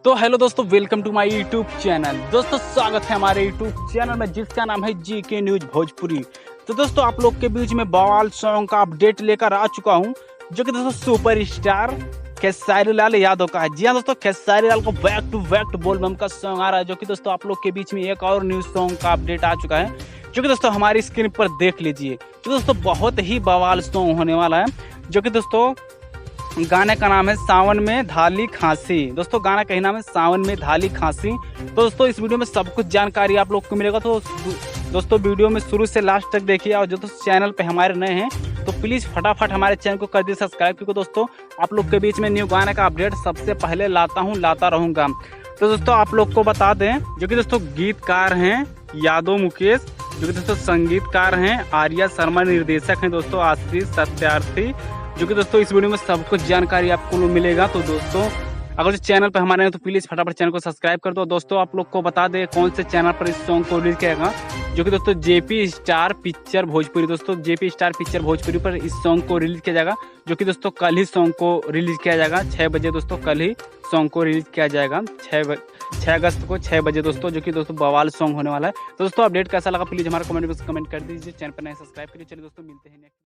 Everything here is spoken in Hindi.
तो हेलो दोस्तों, welcome to my YouTube channel. दोस्तों स्वागत है हमारे यूट्यूब चैनल में जिसका नाम है जीके न्यूज भोजपुरी। तो दोस्तों आप लोग के बीच में बवाल सॉन्ग का अपडेट लेकर आ चुका हूं, जो कि दोस्तों सुपरस्टार खेसारी लाल यादव का है। जी हाँ दोस्तों, खेसारी लाल को बैक टू बैक बोलबम का सॉन्ग आ रहा है, जो कि दोस्तों आप लोग के बीच में एक और न्यूज सॉन्ग का अपडेट आ चुका है, जो कि दोस्तों हमारी स्क्रीन पर देख लीजिए। जो दोस्तों बहुत ही बवाल सॉन्ग होने वाला है, जो कि दोस्तों गाने का नाम है सावन में धाली खांसी। दोस्तों गाना का ही नाम है सावन में धाली खांसी। तो दोस्तों इस वीडियो में सब कुछ जानकारी आप लोग को मिलेगा, तो दोस्तों वीडियो में शुरू से लास्ट तक देखिए। और जो दोस्तों चैनल पे हमारे नए हैं तो प्लीज़ फटाफट हमारे चैनल को कर दीजिए सब्सक्राइब, क्योंकि दोस्तों आप लोग के बीच में न्यू गाने का अपडेट सबसे पहले लाता रहूँगा। तो दोस्तों आप लोग को बता दें, जो कि दोस्तों गीतकार हैं यादव मुकेश, जो कि दोस्तों संगीतकार हैं आर्या शर्मा, निर्देशक हैं दोस्तों आशीष सत्यार्थी, जो कि दोस्तों इस वीडियो में सब कुछ जानकारी आपको मिलेगा। तो दोस्तों अगर जो चैनल पर हमारे हैं तो प्लीज़ फटाफट चैनल को सब्सक्राइब कर दो। दोस्तों आप लोग को बता दें कौन से चैनल पर इस सॉन्ग को रिलीज किया, जो कि दोस्तों जेपी स्टार पिक्चर भोजपुरी। दोस्तों जेपी स्टार पिक्चर भोजपुरी पर इस सॉन्ग को रिलीज किया जाएगा, जो कि दोस्तों कल ही सॉन्ग को रिलीज किया जाएगा 6 बजे। दोस्तों कल ही सॉन्ग को रिलीज किया जाएगा 6 अगस्त को 6 बजे दोस्तों, जो कि दोस्तों बवाल सॉन्ग होने वाला है। तो दोस्तों अपडेट कैसा लगा प्लीज़ हमारा कमेंट बॉक्स में कमेंट कर दीजिए। चैनल पर नए सब्सक्राइब करिए। चलिए दोस्तों मिलते हैं नेक्स्ट।